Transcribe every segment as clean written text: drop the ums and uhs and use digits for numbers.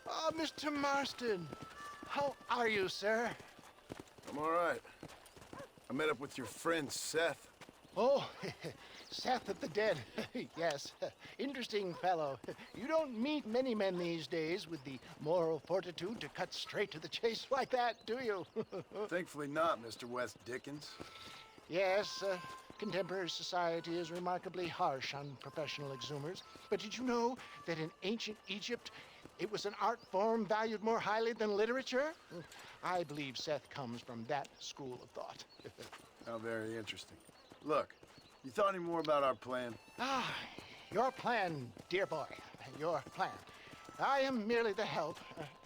Oh, Mr. Marston. How are you, sir? I'm all right. I met up with your friend, Seth. Oh, Seth of the Dead. Yes, interesting fellow. You don't meet many men these days with the moral fortitude to cut straight to the chase like that, do you? Thankfully not, Mr. West Dickens. Yes, contemporary society is remarkably harsh on professional exhumers. But did you know that in ancient Egypt, it was an art form valued more highly than literature? I believe Seth comes from that school of thought. How very interesting. Look, you thought any more about our plan? Ah, your plan, dear boy, your plan. I am merely the help,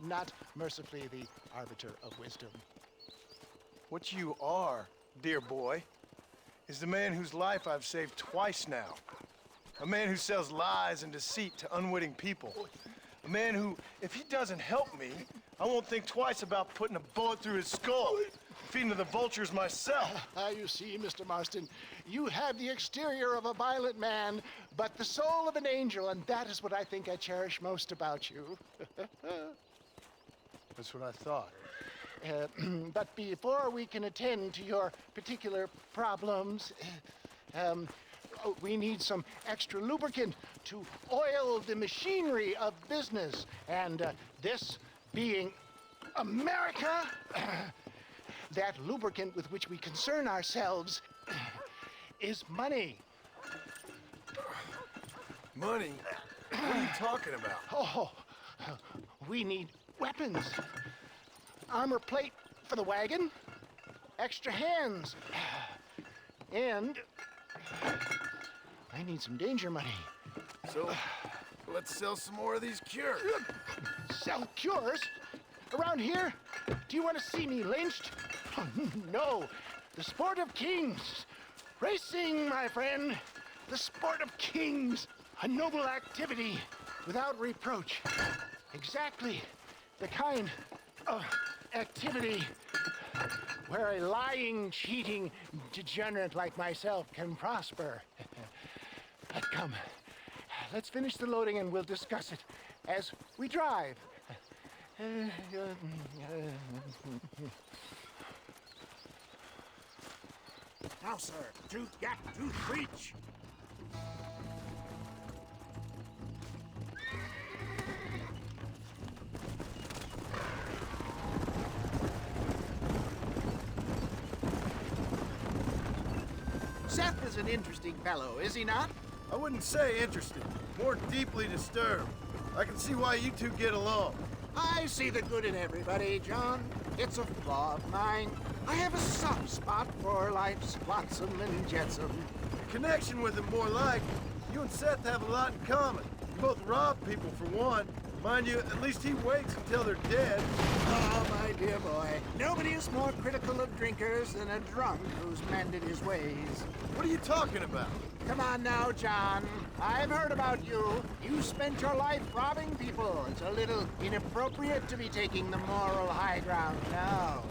not mercifully the arbiter of wisdom. What you are, dear boy, is the man whose life I've saved twice now. A man who sells lies and deceit to unwitting people. A man who, if he doesn't help me, I won't think twice about putting a bullet through his skull, feeding to the vultures myself. You see, Mr. Marston, you have the exterior of a violent man, but the soul of an angel, and that is what I think I cherish most about you. That's what I thought. But before we can attend to your particular problems, we need some extra lubricant to oil the machinery of business. And this being America, that lubricant with which we concern ourselves is money. Money? What are you talking about? Oh, we need weapons. Armor plate for the wagon, extra hands, and I need some danger money. So, let's sell some more of these cures. Sell cures? Around here? Do you want to see me lynched? Oh, no, the sport of kings. Racing, my friend, the sport of kings. A noble activity without reproach. Exactly the kind of activity where a lying, cheating degenerate like myself can prosper. But come, let's finish the loading and we'll discuss it as we drive. Now, sir, tooth gap, tooth breach. Seth is an interesting fellow, is he not? I wouldn't say interesting, more deeply disturbed. I can see why you two get along. I see the good in everybody, John. It's a flaw of mine. I have a soft spot for life's flotsam and jetsam. A connection with him more like. You and Seth have a lot in common. You both rob people for one. Mind you, at least he waits until they're dead. Oh, my dear boy. Nobody is more critical of drinkers than a drunk who's mended his ways. What are you talking about? Come on now, John. I've heard about you. You spent your life robbing people. It's a little inappropriate to be taking the moral high ground now.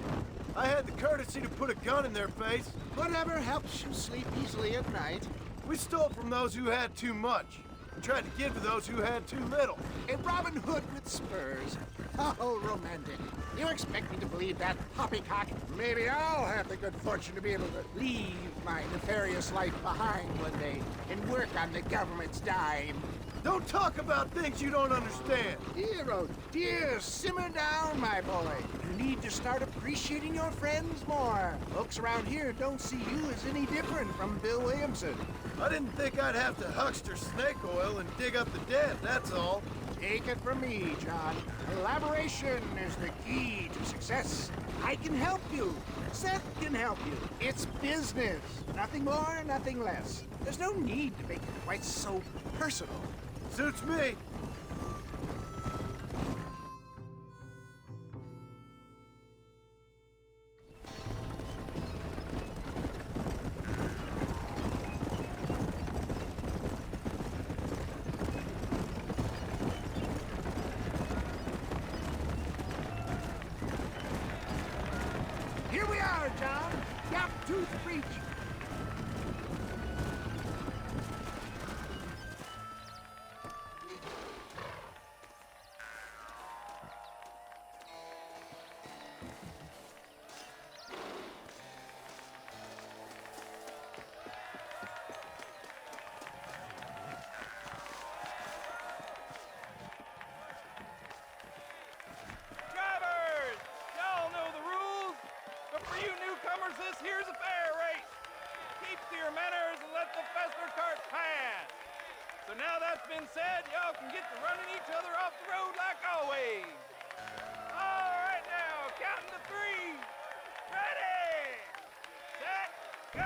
I had the courtesy to put a gun in their face. Whatever helps you sleep easily at night. We stole from those who had too much and tried to give to those who had too little. A Robin Hood with spurs. Oh, romantic. You expect me to believe that poppycock? Maybe I'll have the good fortune to be able to leave my nefarious life behind one day and work on the government's dime. Don't talk about things you don't understand. Dear, oh dear, simmer down, my boy. You need to start appreciating your friends more. Folks around here don't see you as any different from Bill Williamson. I didn't think I'd have to huckster snake oil and dig up the dead, that's all. Take it from me, John. Collaboration is the key to success. I can help you. Seth can help you. It's business. Nothing more, nothing less. There's no need to make it quite so personal. Suits me. Here we are, John. Gap tooth breach. So now that's been said, y'all can get to running each other off the road like always. All right now, counting to 3. Ready, set, go!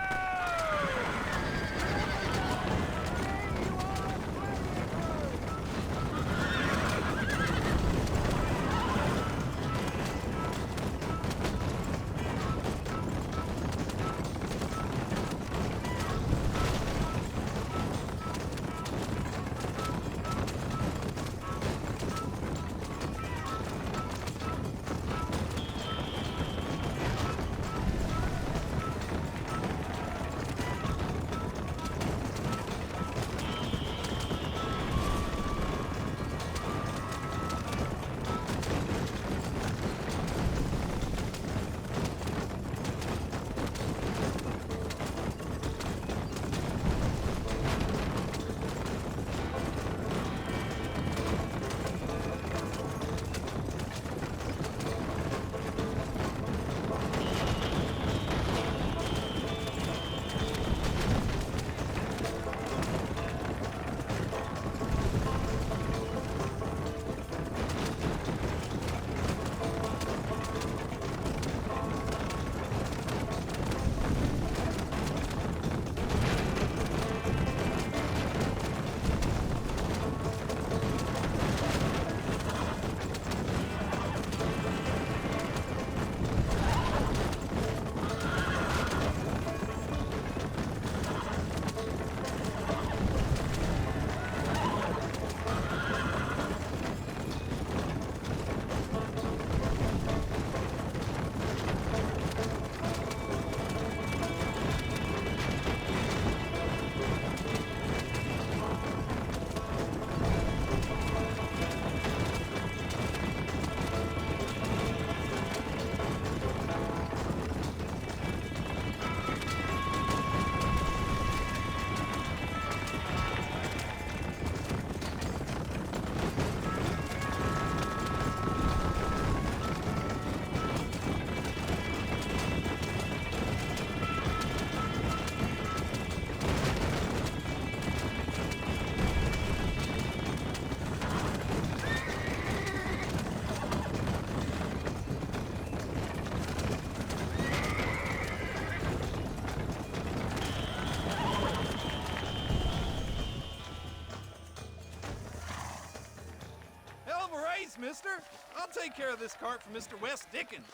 Mister. I'll take care of this cart for Mr. West Dickens.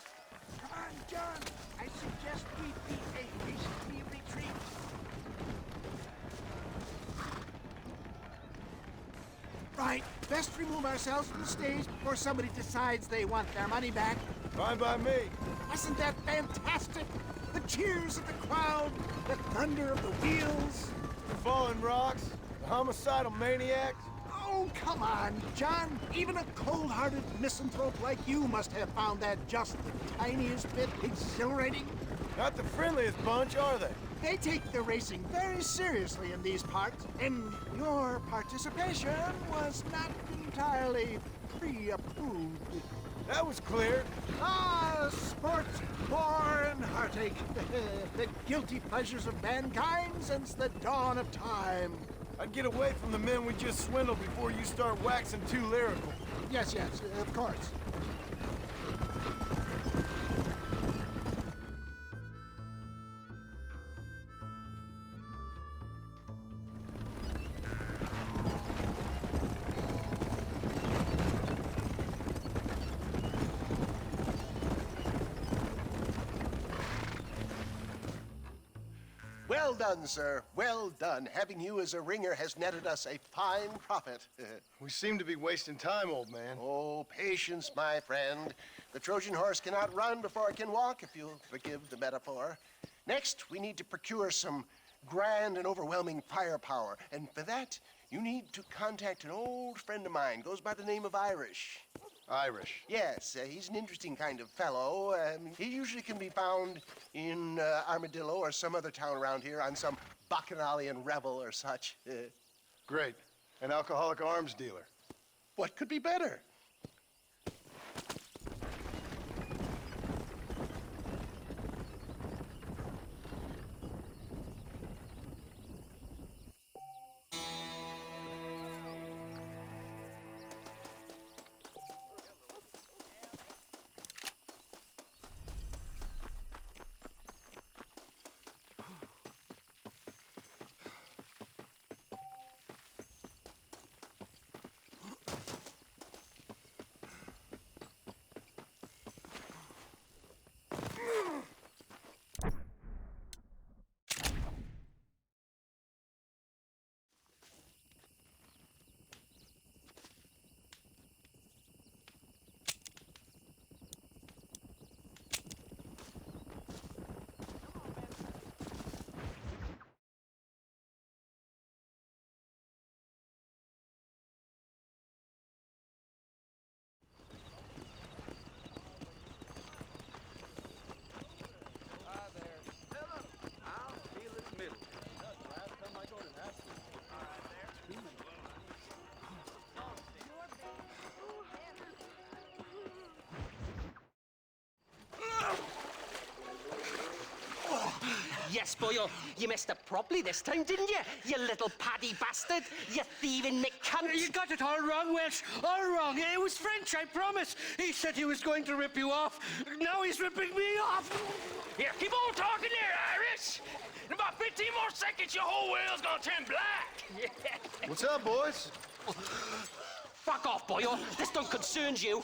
Come on, John. I suggest we beat a hasty retreat. Right. Best remove ourselves from the stage before somebody decides they want their money back. Fine by me. Wasn't that fantastic? The cheers of the crowd, the thunder of the wheels. The falling rocks, the homicidal maniacs. Oh, come on, John. Even a cold-hearted misanthrope like you must have found that just the tiniest bit exhilarating. Not the friendliest bunch, are they? They take the racing very seriously in these parts, and your participation was not entirely pre-approved. That was clear. Ah, sport, war, and heartache. The guilty pleasures of mankind since the dawn of time. I'd get away from the men we just swindled before you start waxing too lyrical. Yes, of course. Well done, sir. Well done. Having you as a ringer has netted us a fine profit. We seem to be wasting time, old man. Oh, patience, my friend. The Trojan horse cannot run before it can walk, if you'll forgive the metaphor. Next, we need to procure some grand and overwhelming firepower. And for that, you need to contact an old friend of mine. Goes by the name of Irish. Irish. Yes, he's an interesting kind of fellow. He usually can be found in Armadillo or some other town around here on some bacchanalian revel or such. Great. An alcoholic arms dealer. What could be better? yes, boyo. You messed up properly this time, didn't you? You little paddy bastard. You thieving McCunt. You got it all wrong, Welsh. All wrong. It was French, I promise. He said he was going to rip you off. Now he's ripping me off. Here, keep on talking there, Irish. In about 15 more seconds, your whole world's gonna turn black. What's up, boys? Fuck off, boyo. This don't concern you.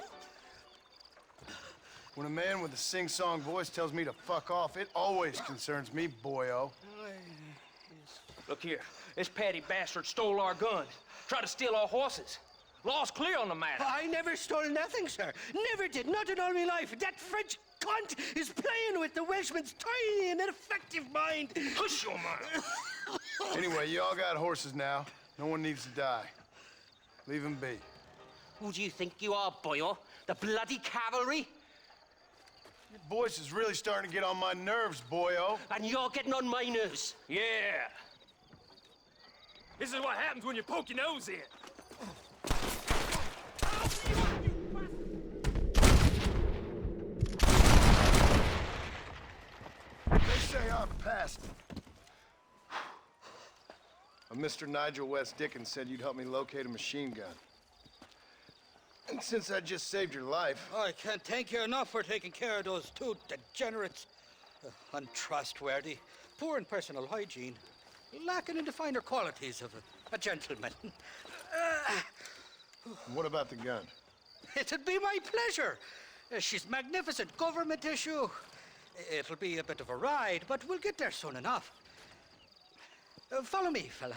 When a man with a sing-song voice tells me to fuck off, it always concerns me, boyo. Look here, this patty bastard stole our guns, tried to steal our horses. Law's clear on the matter. I never stole nothing, sir. Never did. Not in all my life. That French cunt is playing with the Welshman's tiny and ineffective mind. Hush your mouth. Anyway, you all got horses now. No one needs to die. Leave him be. Who do you think you are, boyo? The bloody cavalry? Your voice is really starting to get on my nerves, boyo. And you're getting on my nerves. Yeah. This is what happens when you poke your nose in. They say I'm past it. Mr. Nigel West Dickens said you'd help me locate a machine gun. And since I just saved your life... I can't thank you enough for taking care of those two degenerates. Untrustworthy, poor in personal hygiene, lacking in the finer qualities of a gentleman. What about the gun? It'd be my pleasure. She's magnificent, government issue. It'll be a bit of a ride, but we'll get there soon enough. Follow me, fella.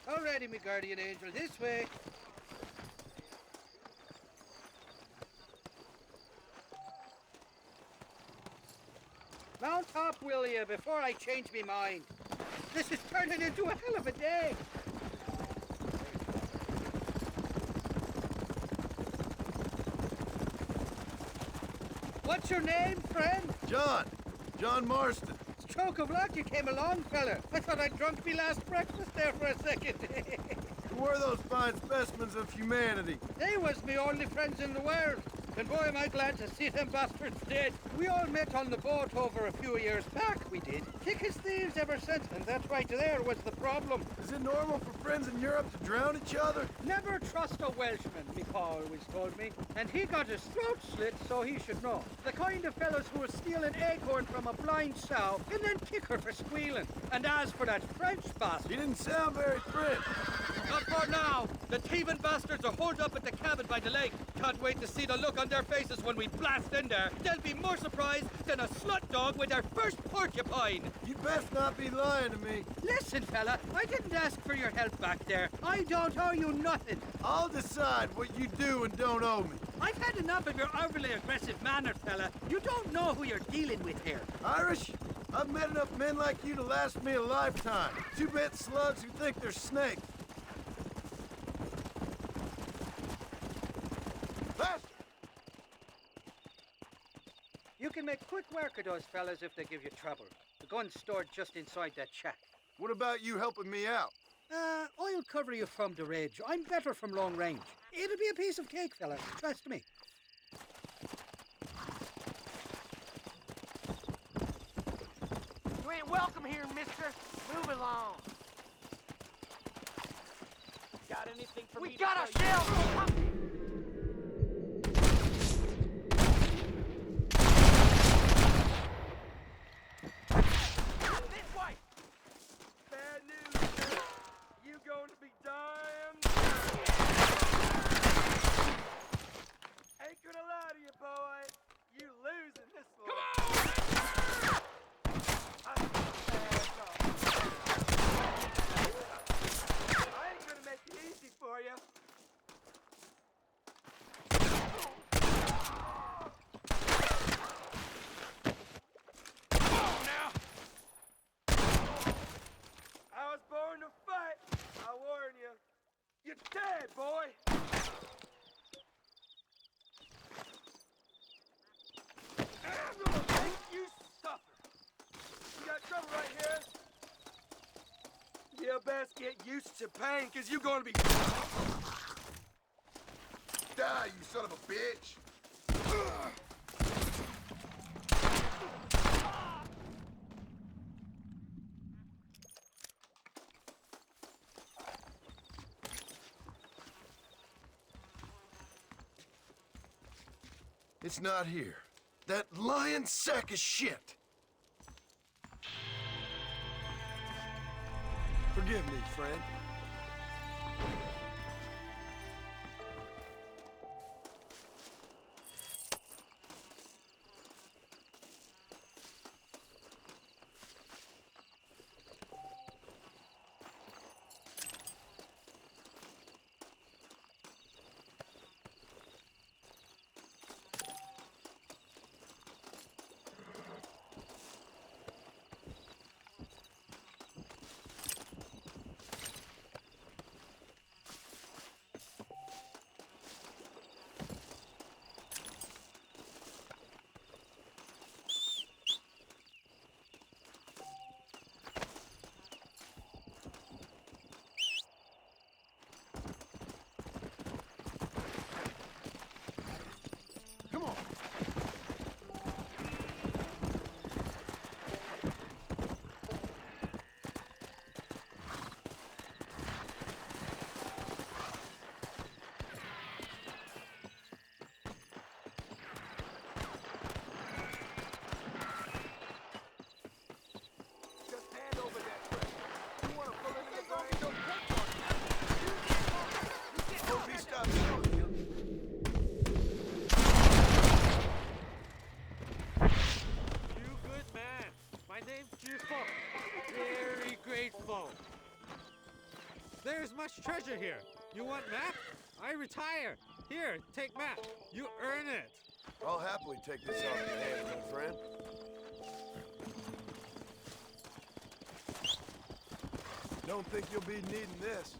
Alrighty, me guardian angel, this way. Mount up, will you, before I change me mind. This is turning into a hell of a day. What's your name, friend? John Marston. Stroke of luck you came along, fella. I thought I'd drunk me last breakfast there for a second. Who were those fine specimens of humanity? They was me only friends in the world. And boy, am I glad to see them bastards dead. We all met on the boat over a few years back, we did. Thick as thieves ever since, and that right there was the problem. Is it normal for friends in Europe to drown each other? Never trust a Welshman, me pa always told me. And he got his throat slit, so he should know. The kind of fellas who will steal an acorn from a blind sow and then kick her for squealing. And as for that French bastard... He didn't sound very French. Not for now. The thieving bastards are holed up at the cabin by the lake. Can't wait to see the look on their faces when we blast in there. They'll be more surprised than a slut dog with their first porcupine. You'd best not be lying to me. Listen, fella, I didn't ask for your help back there. I don't owe you nothing. I'll decide what you do and don't owe me. I've had enough of your overly aggressive manner, fella. You don't know who you're dealing with here. Irish, I've met enough men like you to last me a lifetime. Two-bit slugs who think they're snakes. Faster! You can make quick work of those fellas if they give you trouble. The gun's stored just inside that shack. What about you helping me out? I'll cover you from the ridge. I'm better from long range. It'll be a piece of cake, fella. Trust me. You ain't welcome here, mister. Move along. Got anything for We me got to tell you? ourselves... This way. Bad news, man. You going to be damned. Ain't gonna lie to you, boy. You losing this one. Come on! I ain't gonna make it easy for you. Come on now. I was born to fight. I warn you. You're dead, boy. I'm gonna make you suffer. You got trouble right here? You best get used to pain, cause you're gonna be die, you son of a bitch! It's not here. That lying sack of shit! Forgive me, friend. Very grateful. There's much treasure here. You want map? I retire. Here, take map. You earn it. I'll happily take this off your hands, my friend. Don't think you'll be needing this.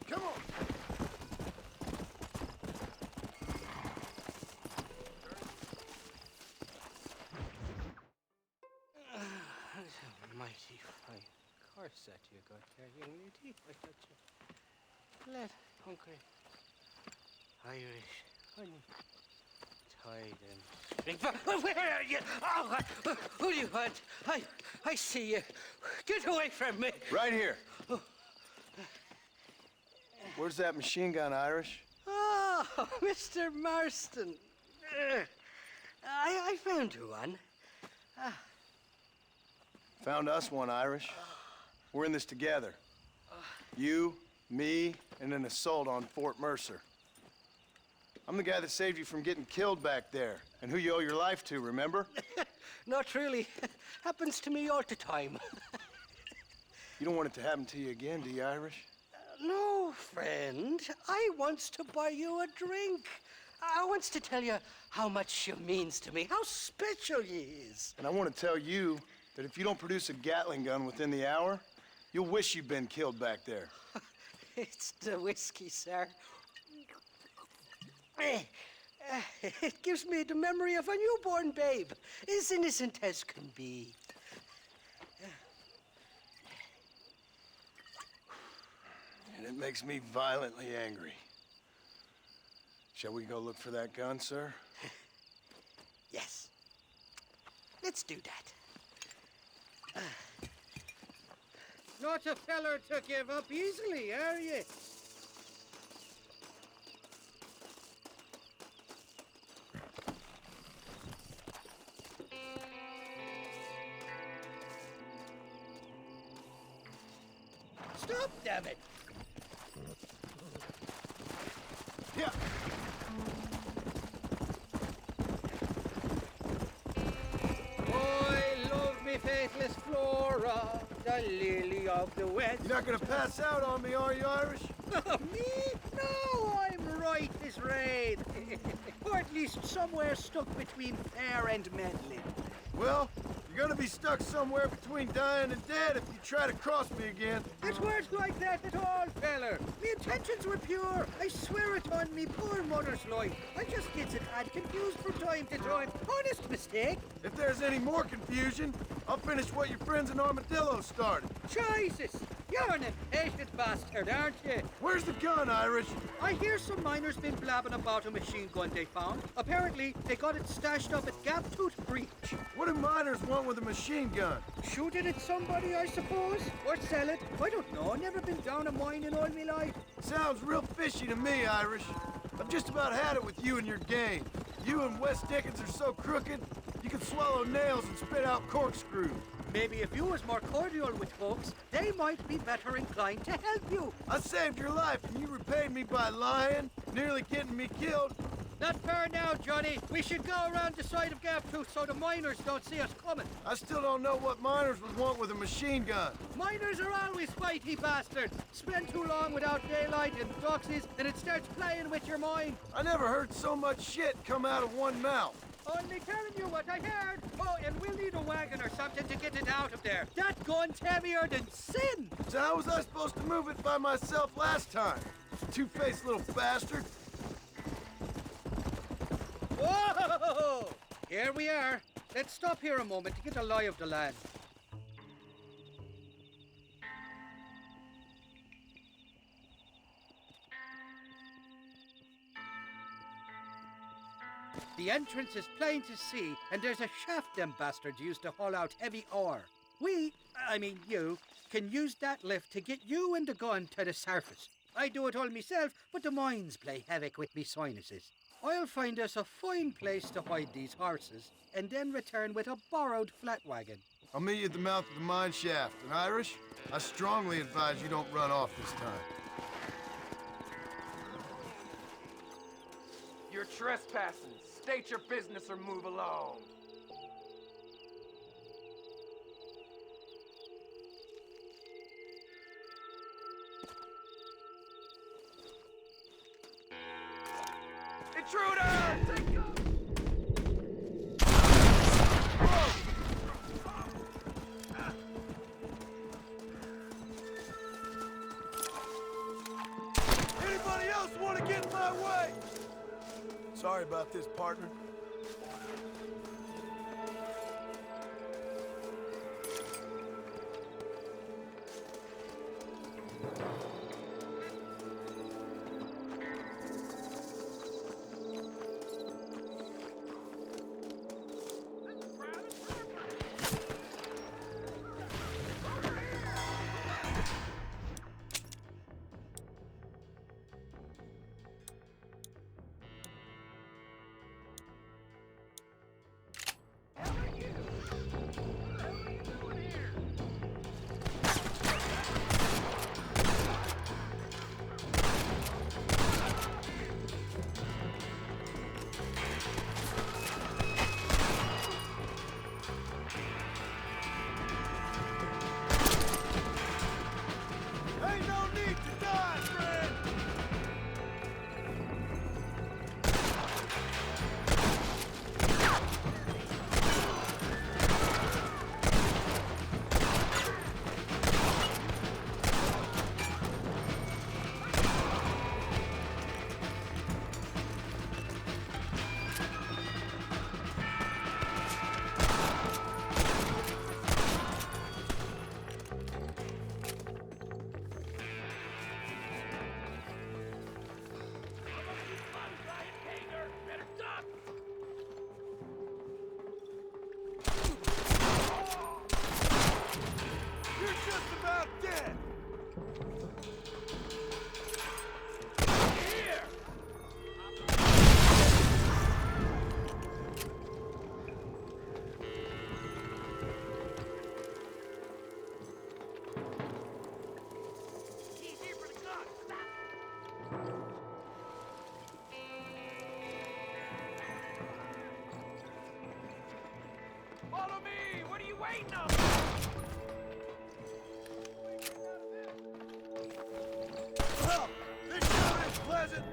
Come on! Mighty fine corset you got there, young lady. I thought you let hungry Irish honey tied and string. Where are you? Oh, who do you want? I see you. Get away from me. Right here. Where's that machine gun, Irish? Oh, Mr. Marston. I found you one. Found us one, Irish. We're in this together. You, me, and an assault on Fort Mercer. I'm the guy that saved you from getting killed back there, and who you owe your life to, remember? Not really. Happens to me all the time. You don't want it to happen to you again, do you, Irish? No, friend. I wants to buy you a drink. I wants to tell you how much you means to me, how special you is. And I want to tell you that if you don't produce a Gatling gun within the hour, you'll wish you'd been killed back there. It's the whiskey, sir. It gives me the memory of a newborn babe, as innocent as can be. And it makes me violently angry. Shall we go look for that gun, sir? Yes. Let's do that. Not a feller to give up easily, are you? stop, damn it! Yeah. I love me faithless Flora, the lily of the west. You're not gonna pass out on me, are you, Irish? Me? No, I'm right this raid. Or at least somewhere stuck between fair and meddling. Well, you're gonna be stuck somewhere between dying and dead if you try to cross me again. It weren't like that at all, feller. Me intentions were pure. I swear it on me poor mother's life. I just gets a tad confused from time to time. Honest mistake. If there's any more confusion, I'll finish what your friends in Armadillo started. Jesus! You're an impatient bastard, aren't you? Where's the gun, Irish? I hear some miners been blabbing about a machine gun they found. Apparently, they got it stashed up at Gaptooth Breach. What do miners want with a machine gun? Shoot it at somebody, I suppose? Or sell it? I don't know. Never been down a mine in all my life. Sounds real fishy to me, Irish. I've just about had it with you and your gang. You and Wes Dickens are so crooked, you can swallow nails and spit out corkscrews. Maybe if you was more cordial with folks, they might be better inclined to help you. I saved your life and you repaid me by lying, nearly getting me killed. Not fair now, Johnny. We should go around the side of Gaptooth so the miners don't see us coming. I still don't know what miners would want with a machine gun. Miners are always fighty bastards. Spend too long without daylight and doxies, and it starts playing with your mind. I never heard so much shit come out of one mouth. Only telling you what I heard. Oh, and we'll need a wagon or something to get it out of there. That gun's heavier than sin. So how was I supposed to move it by myself last time? Two-faced little bastard. Whoa! Here we are. Let's stop here a moment to get a lie of the land. The entrance is plain to see, and there's a shaft them bastards use to haul out heavy ore. I mean you, can use that lift to get you and the gun to the surface. I do it all myself, but the mines play havoc with me sinuses. I'll find us a fine place to hide these horses, and then return with a borrowed flat wagon. I'll meet you at the mouth of the mine shaft. And Irish, I strongly advise you don't run off this time. You're trespassing. State your business or move along. Intruder! Take cover! Anybody else want to get in my way? Sorry about this, partner. Follow me! What are you waiting on? Well, this town is pleasant.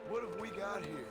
What have we got here?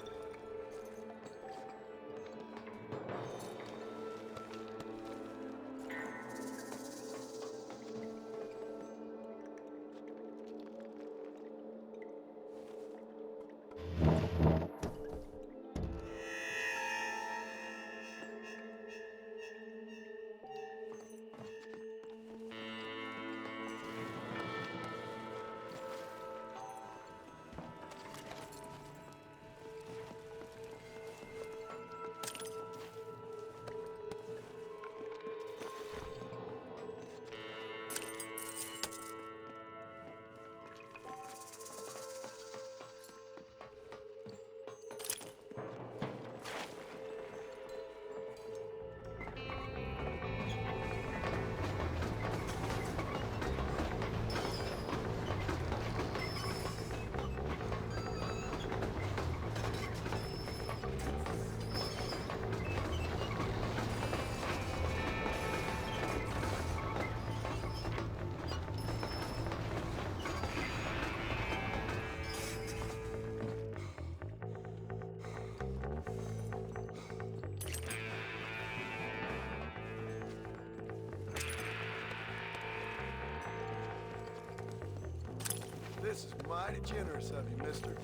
This is mighty generous of you, mister.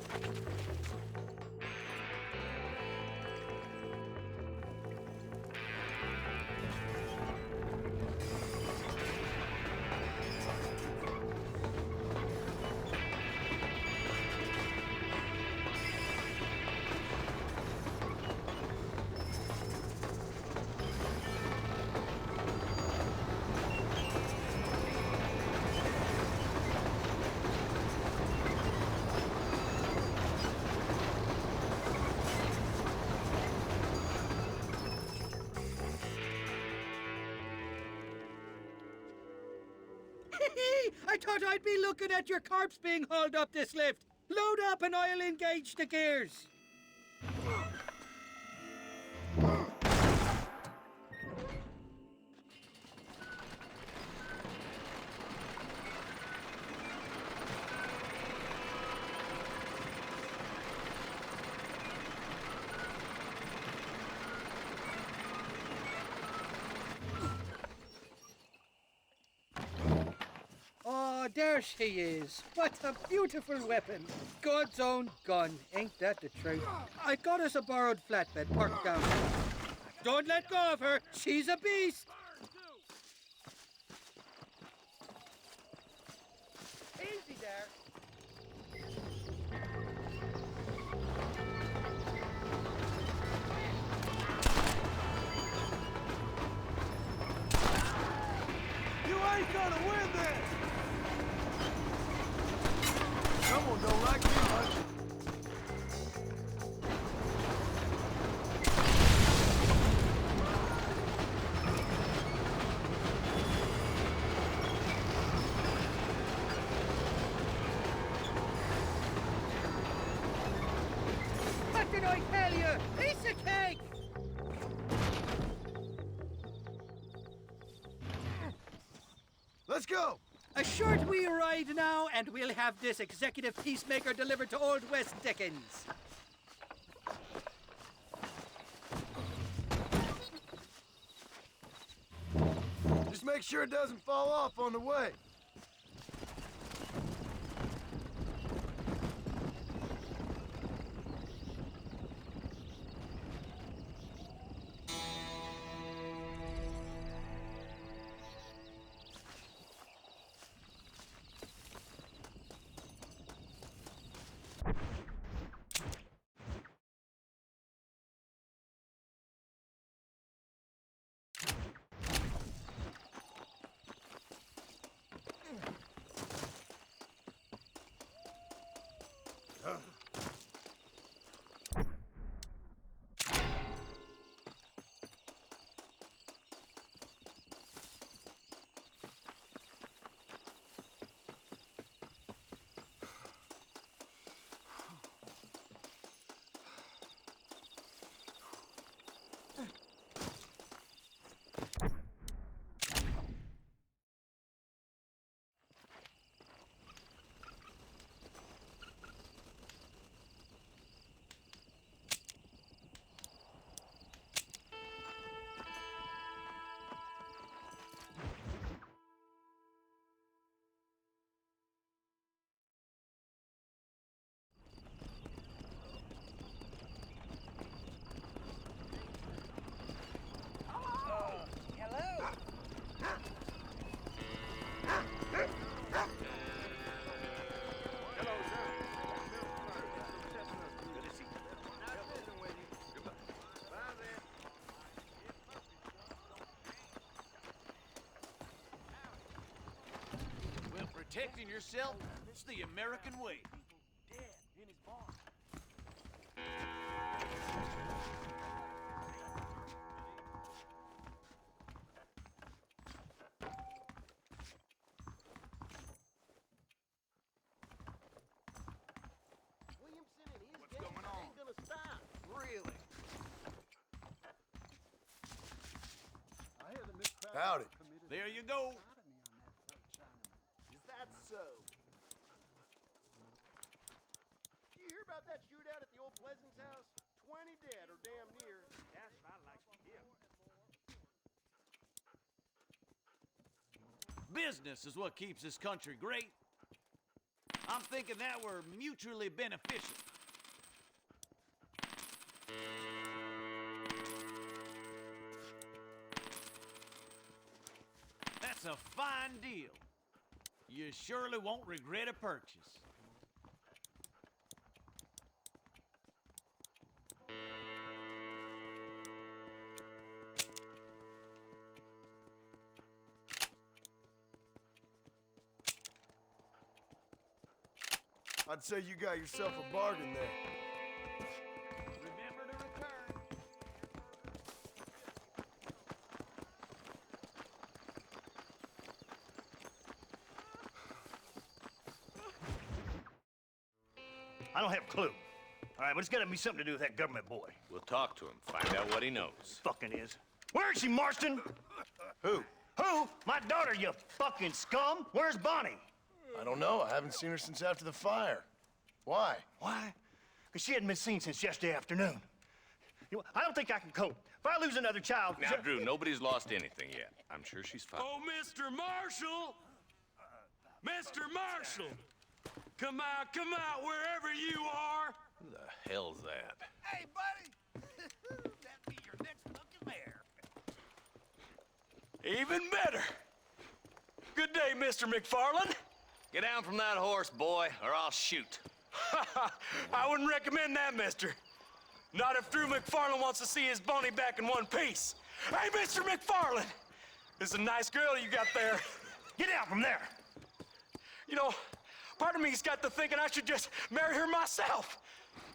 I thought I'd be looking at your corpse being hauled up this lift. Load up and I'll engage the gears. Oh, there she is. What a beautiful weapon. God's own gun. Ain't that the truth? I got us a borrowed flatbed parked down there. Don't let go of her. She's a beast. Easy there. You ain't gonna win this! Someone don't like me much. What did I tell you? Piece of cake! Let's go! A short wee ride now, and we'll have this executive peacemaker delivered to Old West Dickens. Just make sure it doesn't fall off on the way. Protecting yourself, it's the American way. What's going on? Ain't gonna stop. Really? Howdy. There you go. Is that so? Did you hear about that shootout at the old Pleasance house? 20 dead or damn near. That's what I'd like to hear. Business is what keeps this country great. I'm thinking that we're mutually beneficial. That's a fine deal. You surely won't regret a purchase. I'd say you got yourself a bargain there. Remember to return. I don't have a clue. All right, but it's gotta be something to do with that government boy. We'll talk to him, find out what he knows. Fucking is. Where is she, Marston? Who? Who? My daughter, you fucking scum! Where's Bonnie? I don't know. I haven't seen her since after the fire. Why? Why? Because she hadn't been seen since yesterday afternoon. I don't think I can cope. If I lose another child... Now, Drew, nobody's lost anything yet. I'm sure she's fine. Oh, Mr. Marshall! Mr. Marshall! Come out, wherever you are! Who the hell's that? Hey, buddy! That'd be your next look at Mary. Even better. Good day, Mr. McFarland. Get down from that horse, boy, or I'll shoot. I wouldn't recommend that, mister. Not if Drew McFarland wants to see his Boney back in one piece. Hey, Mr. McFarland! This is a nice girl you got there. Get down from there! You know, part of me's got to thinking I should just marry her myself.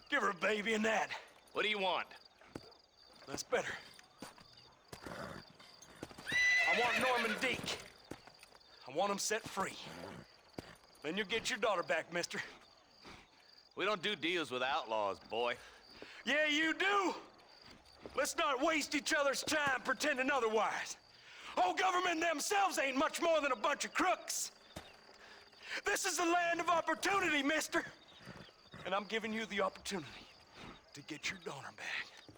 Give her a baby and that. What do you want? That's better. I want Norman Deek. I want him set free. Then you'll get your daughter back, mister. We don't do deals with outlaws, boy. Yeah, you do! Let's not waste each other's time pretending otherwise. Old government themselves ain't much more than a bunch of crooks. This is the land of opportunity, mister. And I'm giving you the opportunity to get your daughter back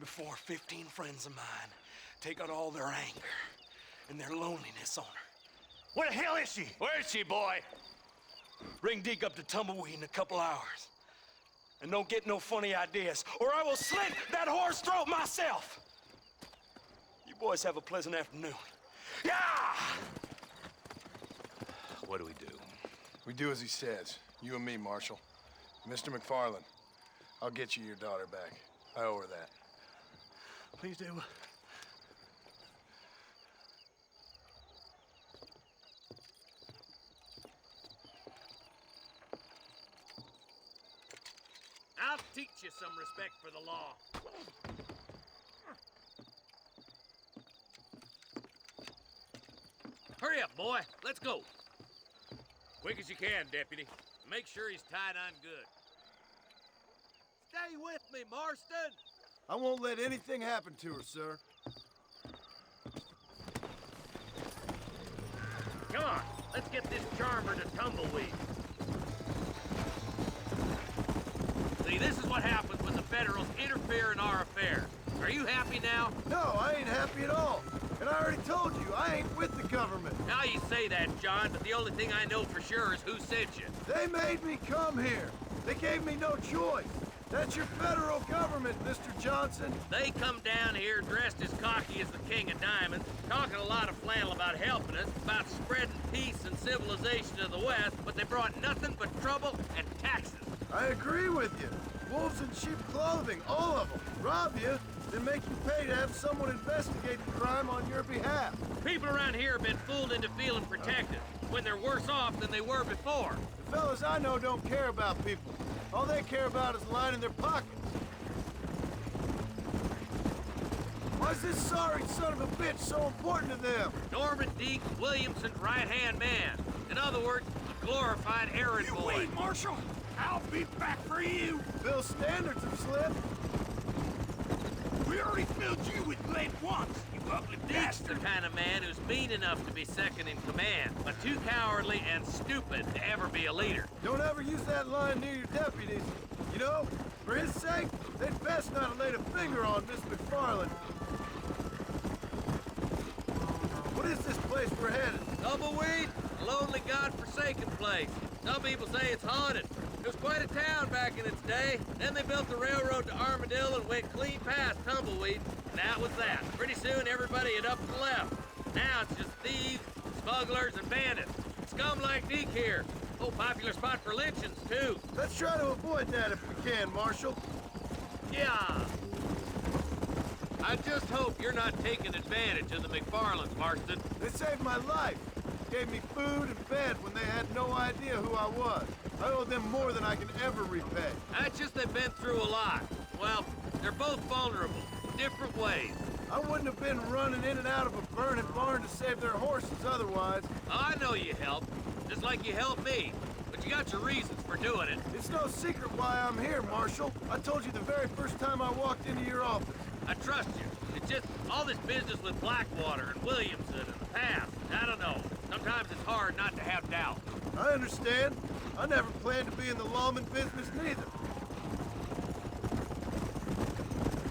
before 15 friends of mine take out all their anger and their loneliness on her. Where the hell is she? Where is she, boy? Bring Deke up to Tumbleweed in a couple hours. And don't get no funny ideas, or I will slit that horse throat myself. You boys have a pleasant afternoon. Yeah! What do we do? We do as he says. You and me, Marshal. Mr. McFarland, I'll get you your daughter back. I owe her that. Please do. I'll teach you some respect for the law. Hurry up, boy. Let's go. Quick as you can, Deputy. Make sure he's tied on good. Stay with me, Marston. I won't let anything happen to her, sir. Come on, let's get this charmer to Tumbleweed. See, this is what happens when the Federals interfere in our affairs. Are you happy now? No, I ain't happy at all. And I already told you, I ain't with the government. Now you say that, John, but the only thing I know for sure is who sent you. They made me come here. They gave me no choice. That's your federal government, Mr. Johnson. They come down here dressed as cocky as the King of Diamonds, talking a lot of flannel about helping us, about spreading peace and civilization to the West, but they brought nothing but trouble and taxes. I agree with you. Wolves in sheep clothing, all of them. Rob you, then make you pay to have someone investigate the crime on your behalf. People around here have been fooled into feeling protected, when they're worse off than they were before. The fellas I know don't care about people. All they care about is lining their pockets. Why's this sorry son of a bitch so important to them? Norman Deek, Williamson's right-hand man. In other words, a glorified errand boy. Wait, Marshal! I'll be back for you! Bill's standards have slipped. We already filled you with lead once, you ugly Deek's the bastard! kind of man who's mean enough to be second in command, but too cowardly and stupid to ever be a leader. Don't ever use that line near your deputies. You know, for his sake, they'd best not have laid a finger on Miss McFarland. What is this place we're headed? Tumbleweed, a lonely, god-forsaken place. Some people say it's haunted. It was quite a town back in its day. Then they built the railroad to Armadillo and went clean past Tumbleweed. And that was that. Pretty soon everybody had up and left. Now it's just thieves, smugglers, and bandits. Scum like Deke here. Oh, popular spot for lynchings, too. Let's try to avoid that if we can, Marshal. Yeah. I just hope you're not taking advantage of the McFarlands, Marston. They saved my life. Gave me food and bed when they had no idea who I was. I owe them more than I can ever repay. That's just they've been through a lot. Well, they're both vulnerable, different ways. I wouldn't have been running in and out of a burning barn to save their horses otherwise. I know you helped, just like you helped me. But you got your reasons for doing it. It's no secret why I'm here, Marshal. I told you the very first time I walked into your office. I trust you. It's just all this business with Blackwater and Williamson and the past. I don't know. Sometimes it's hard not to have doubt. I understand. I never planned to be in the lawman business neither.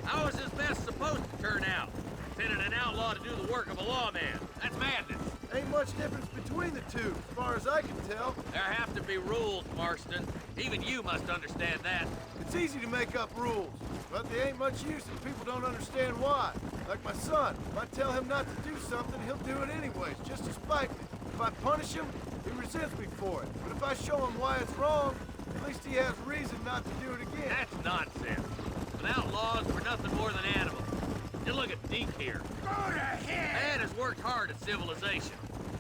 How is this mess supposed to turn out? Sending an outlaw to do the work of a lawman. That's madness. Ain't much difference between the two, as far as I can tell. There have to be rules, Marston. Even you must understand that. It's easy to make up rules, but they ain't much use if people don't understand why. Like my son. If I tell him not to do something, he'll do it anyways, just to spite me. If I punish him, he resents me for it. But if I show him why it's wrong, at least he has reason not to do it again. That's nonsense. Without laws, we're nothing more than animals. Just look at Deke here. Go to hell! Man has worked hard at civilization.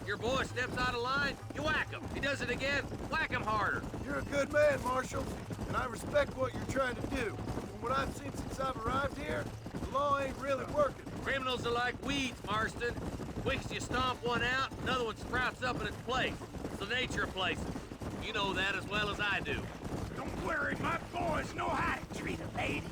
Your boy steps out of line, you whack him. He does it again, whack him harder. You're a good man, Marshal, and I respect what you're trying to do. From what I've seen since I've arrived here, the law ain't really working. Criminals are like weeds, Marston. Quick as you stomp one out, another one sprouts up in its place. It's the nature of places. You know that as well as I do. Don't worry, my boys know how to treat a lady.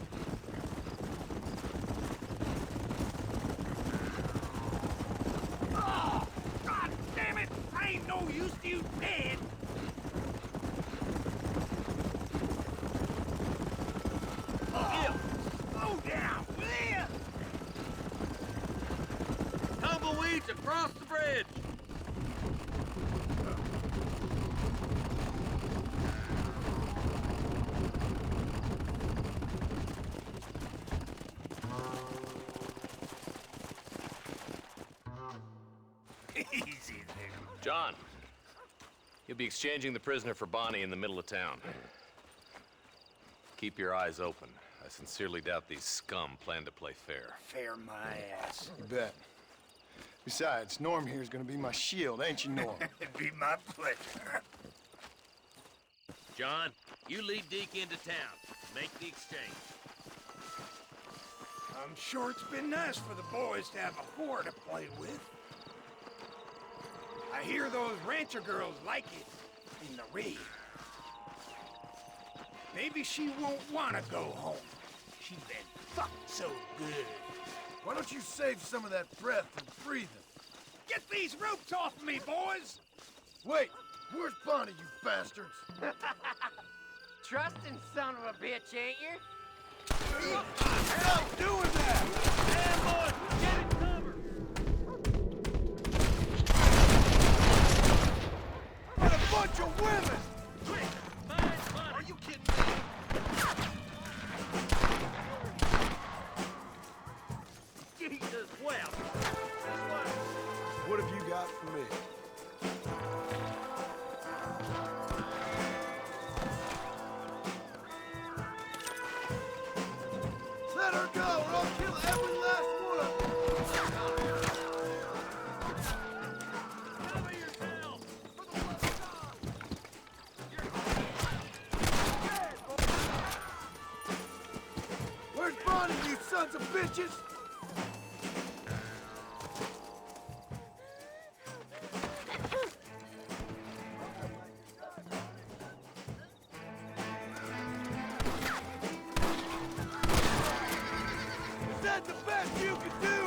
Oh, God damn it! I ain't no use to you dead. Slow down, will ya? Tumbleweeds across the bridge. Easy there. John, you'll be exchanging the prisoner for Bonnie in the middle of town. Keep your eyes open. I sincerely doubt these scum plan to play fair. Fair my ass. You bet. Besides, Norm here's gonna be my shield, ain't you, Norm? It'd be my pleasure. John, you lead Deke into town. Make the exchange. I'm sure it's been nice for the boys to have a whore to play with. I hear those rancher girls like it in the raid. Maybe she won't want to go home. She's been fucked so good. Why don't you save some of that breath for breathing? Get these ropes off of me, boys! Wait, where's Bonnie, you bastards? Trusting son of a bitch, ain't you? Stop doing that! Stand, boys! Get it covered! What a bunch of women! Quick! Find Bonnie! Are you kidding me? Jesus, well! What have you got for me? Let her go, or I'll kill every last one! Cover yourself! Where's Bonnie, you sons of bitches? Is that the best you can do?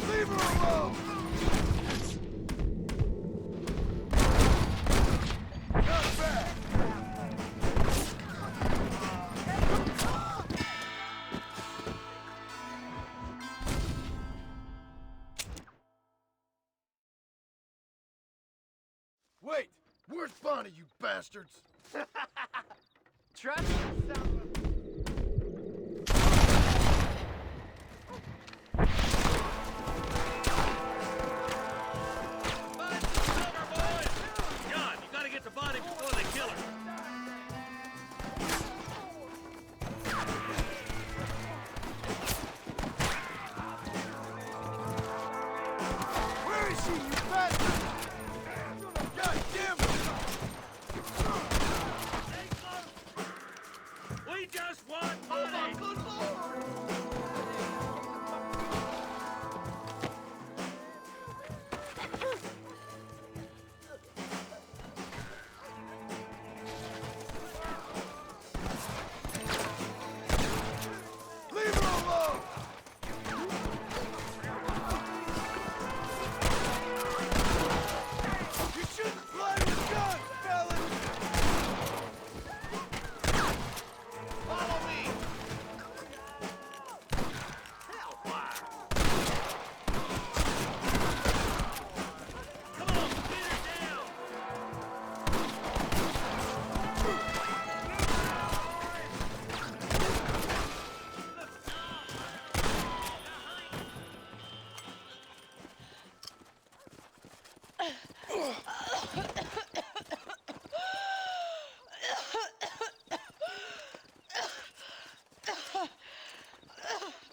Leave her alone! Not bad! Wait! Where's Bonnie, you bastards? Trust your son of a... Find some cover, boys! John, you gotta get to Bonnie before they kill her. Where is she, you bastard? God damn it! We just want Bonnie! Good lord!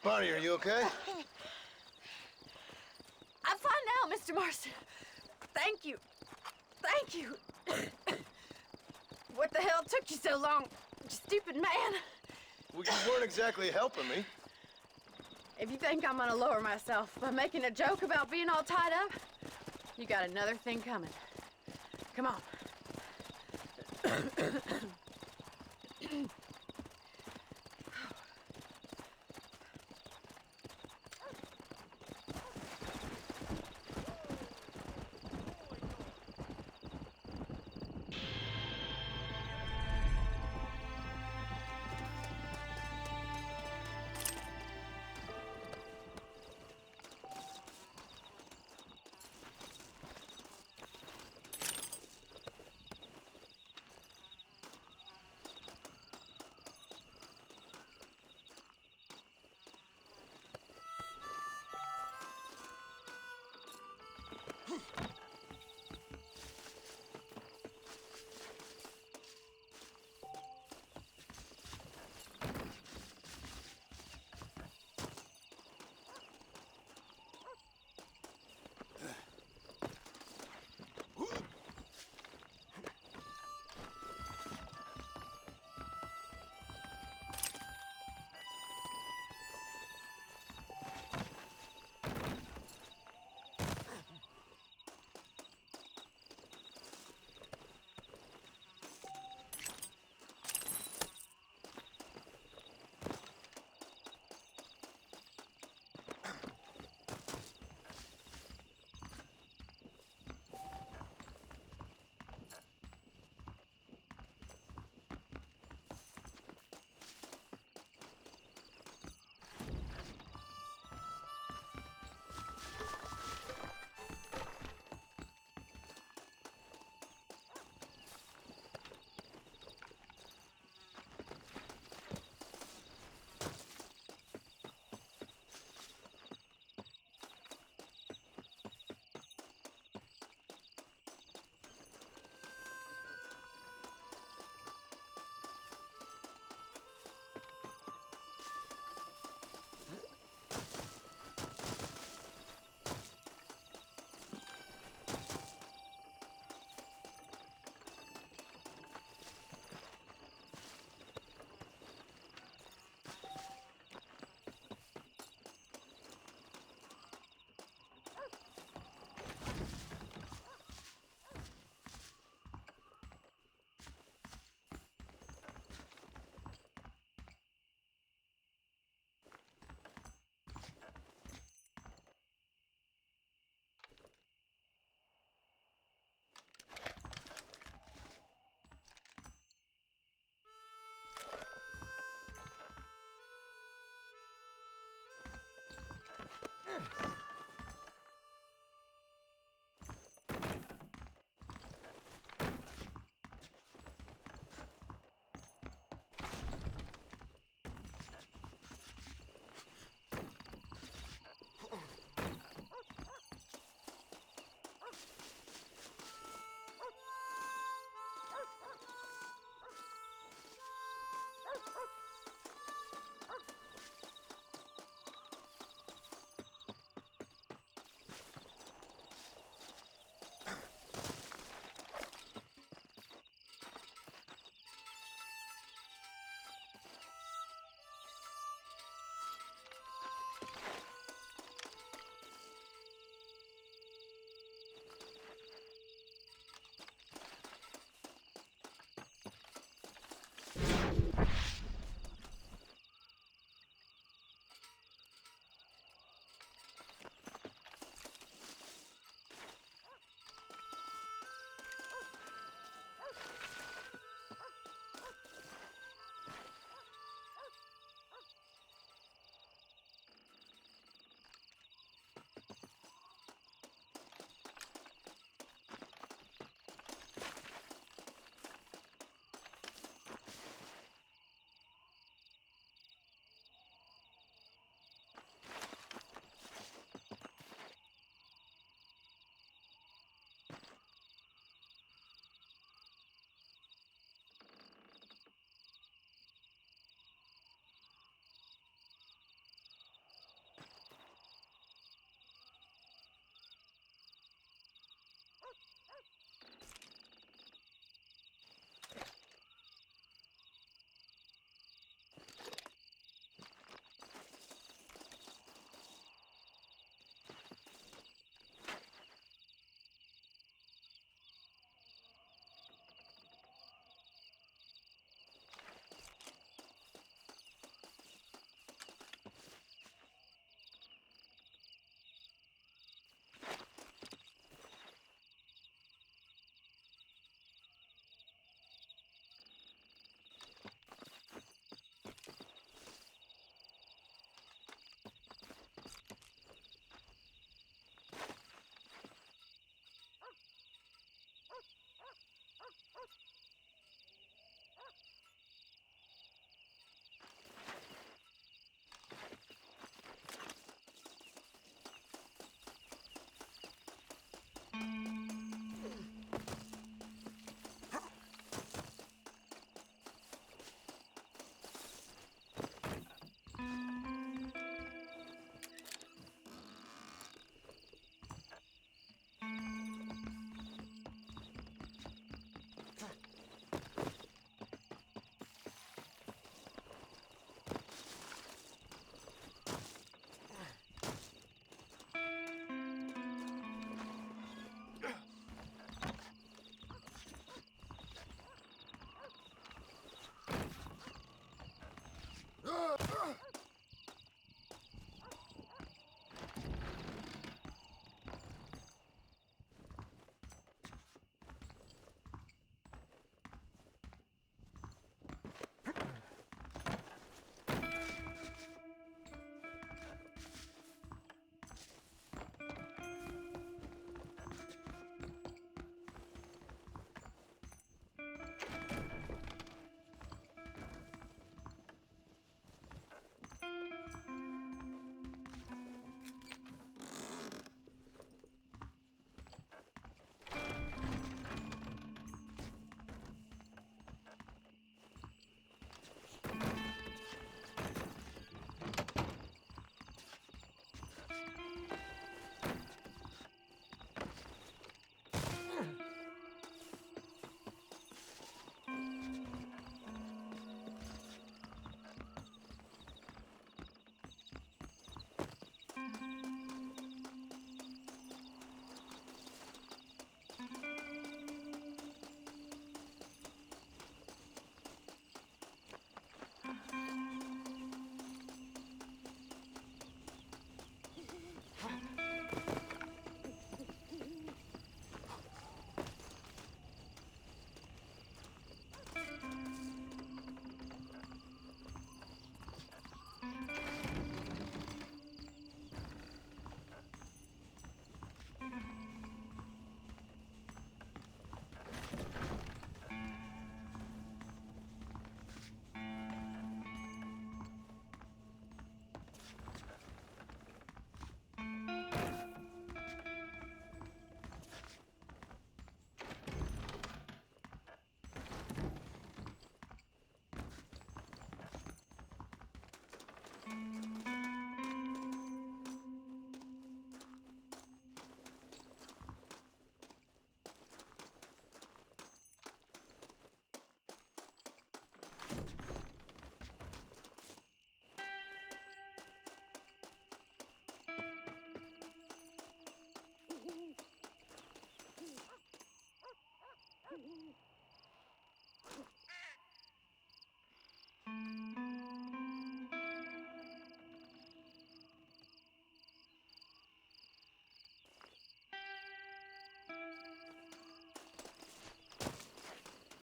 Bonnie, are you okay? I'm fine now, Mr. Marston. Thank you. Thank you. What the hell took you so long, you stupid man? Well, you weren't exactly helping me. If you think I'm gonna lower myself by making a joke about being all tied up, you got another thing coming. Come on.